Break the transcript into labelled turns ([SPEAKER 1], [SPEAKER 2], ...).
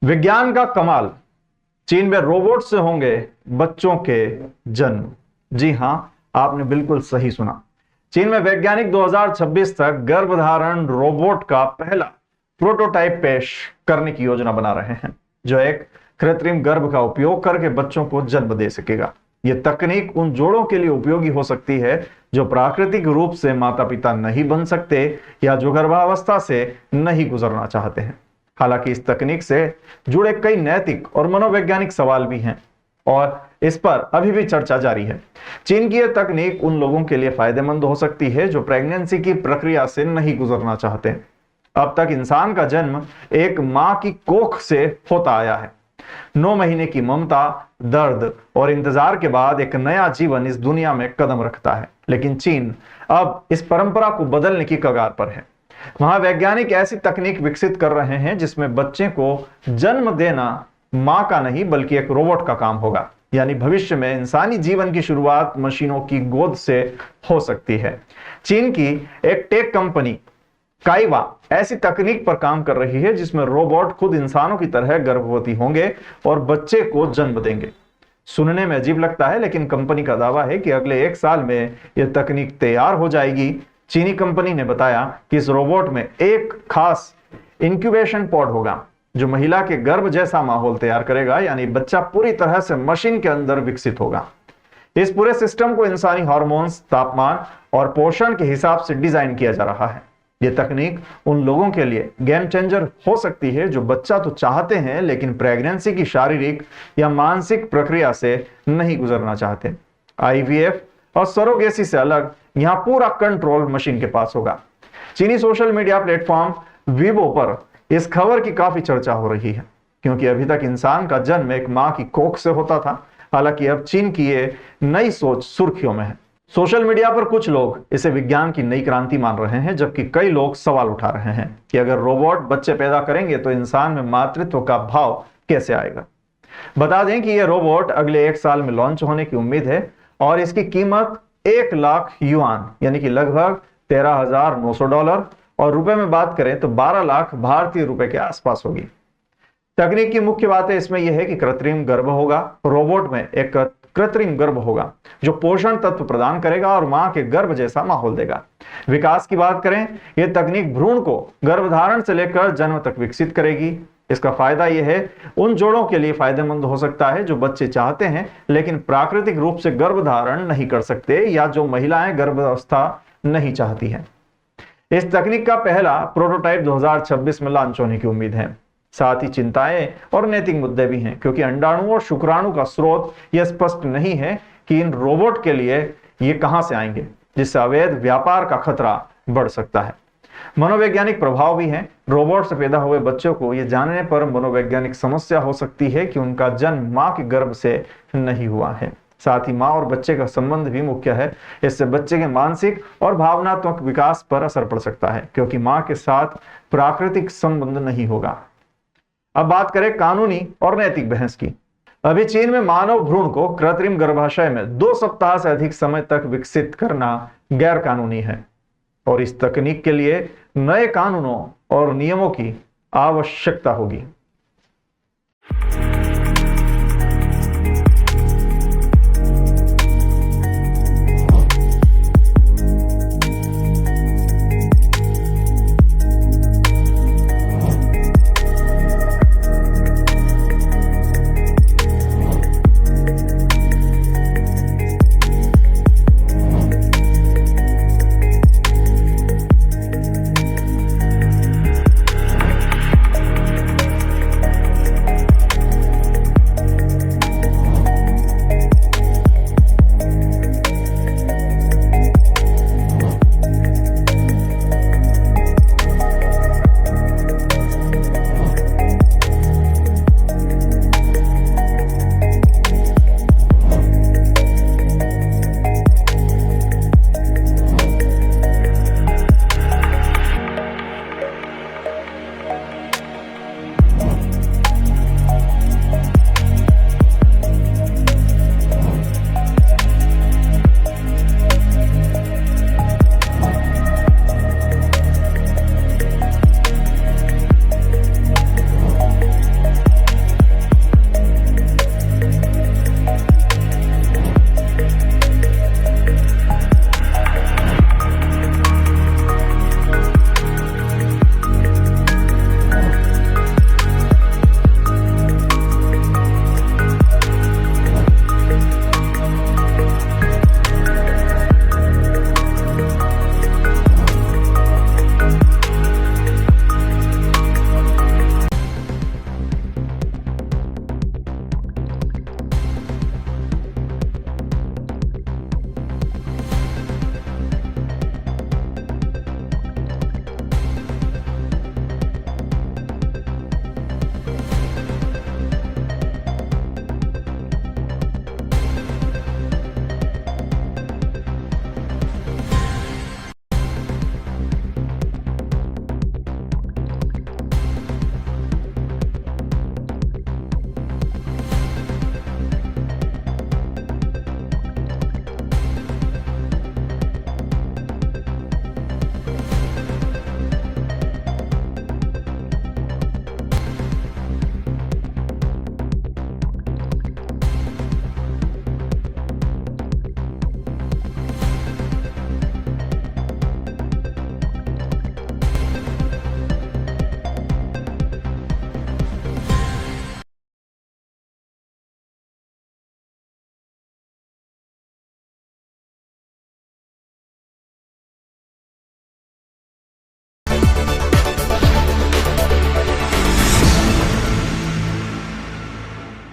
[SPEAKER 1] विज्ञान का कमाल, चीन में रोबोट से होंगे बच्चों के जन्म। जी हां, आपने बिल्कुल सही सुना। चीन में वैज्ञानिक 2026 तक गर्भधारण रोबोट का पहला प्रोटोटाइप पेश करने की योजना बना रहे हैं, जो एक कृत्रिम गर्भ का उपयोग करके बच्चों को जन्म दे सकेगा। यह तकनीक उन जोड़ों के लिए उपयोगी हो सकती है जो प्राकृतिक रूप से माता पिता नहीं बन सकते या जो गर्भावस्था से नहीं गुजरना चाहते हैं। हालांकि इस तकनीक से जुड़े कई नैतिक और मनोवैज्ञानिक सवाल भी हैं और इस पर अभी भी चर्चा जारी है। चीन की यह तकनीक उन लोगों के लिए फायदेमंद हो सकती है जो प्रेगनेंसी की प्रक्रिया से नहीं गुजरना चाहते। अब तक इंसान का जन्म एक मां की कोख से होता आया है। 9 महीने की ममता, दर्द और इंतजार के बाद एक नया जीवन इस दुनिया में कदम रखता है। लेकिन चीन अब इस परंपरा को बदलने की कगार पर है। वहां वैज्ञानिक ऐसी तकनीक विकसित कर रहे हैं जिसमें बच्चे को जन्म देना मां का नहीं बल्कि एक रोबोट का काम होगा। यानी भविष्य में इंसानी जीवन की शुरुआत मशीनों की गोद से हो सकती है। चीन की एक टेक कंपनी काइवा ऐसी तकनीक पर काम कर रही है जिसमें रोबोट खुद इंसानों की तरह गर्भवती होंगे और बच्चे को जन्म देंगे। सुनने में अजीब लगता है, लेकिन कंपनी का दावा है कि अगले 1 साल में यह तकनीक तैयार हो जाएगी। चीनी कंपनी ने बताया कि इस रोबोट में एक खास इंक्यूबेशन पॉड होगा जो महिला के गर्भ जैसा माहौल तैयार करेगा, यानी बच्चा पूरी तरह से मशीन के अंदर विकसित होगा। इस पूरे सिस्टम को इंसानी हार्मोन्स, तापमान और पोषण के हिसाब से डिजाइन किया जा रहा है। यह तकनीक उन लोगों के लिए गेम चेंजर हो सकती है जो बच्चा तो चाहते हैं लेकिन प्रेगनेंसी की शारीरिक या मानसिक प्रक्रिया से नहीं गुजरना चाहते। आईवीएफ और सरोगेसी से अलग यहां पूरा कंट्रोल मशीन के पास होगा। चीनी सोशल मीडिया प्लेटफॉर्म वीबो पर इस खबर की काफी चर्चा हो रही है, क्योंकि अभी तक इंसान का जन्म एक मां की कोख से होता था। हालांकि अब चीन की ये नई सोच सुर्खियों में है। सोशल मीडिया पर कुछ लोग इसे विज्ञान की नई क्रांति मान रहे हैं, जबकि कई लोग सवाल उठा रहे हैं कि अगर रोबोट बच्चे पैदा करेंगे तो इंसान में मातृत्व का भाव कैसे आएगा। बता दें कि यह रोबोट अगले 1 साल में लॉन्च होने की उम्मीद है और इसकी कीमत 1 लाख युआन यानी कि लगभग $13,900 और रुपए में बात करें तो 12 लाख भारतीय रुपए के आसपास होगी। तकनीक की मुख्य बात है इसमें यह है कि कृत्रिम गर्भ होगा। रोबोट में एक कृत्रिम गर्भ होगा जो पोषण तत्व प्रदान करेगा और मां के गर्भ जैसा माहौल देगा। विकास की बात करें, यह तकनीक भ्रूण को गर्भधारण से लेकर जन्म तक विकसित करेगी। इसका फायदा यह है उन जोड़ों के लिए फायदेमंद हो सकता है जो बच्चे चाहते हैं लेकिन प्राकृतिक रूप से गर्भधारण नहीं कर सकते या जो महिलाएं गर्भावस्था नहीं चाहती हैं। इस तकनीक का पहला प्रोटोटाइप 2026 में लॉन्च होने की उम्मीद है। साथ ही चिंताएं और नैतिक मुद्दे भी हैं, क्योंकि अंडाणु और शुक्राणु का स्रोत यह स्पष्ट नहीं है कि इन रोबोट के लिए ये कहां से आएंगे, जिससे अवैध व्यापार का खतरा बढ़ सकता है। मनोवैज्ञानिक प्रभाव भी हैं। रोबोट से पैदा हुए बच्चों को यह जानने पर मनोवैज्ञानिक समस्या हो सकती है कि उनका जन्म मां के गर्भ से नहीं हुआ है। साथ ही मां और बच्चे का संबंध भी मुख्य है। इससे बच्चे के मानसिक और भावनात्मक विकास पर असर पड़ सकता है, क्योंकि मां के साथ प्राकृतिक संबंध नहीं होगा। अब बात करें कानूनी और नैतिक बहस की। अभी चीन में मानव भ्रूण को कृत्रिम गर्भाशय में 2 सप्ताह से अधिक समय तक विकसित करना गैर कानूनी है और इस तकनीक के लिए नए कानूनों और नियमों की आवश्यकता होगी।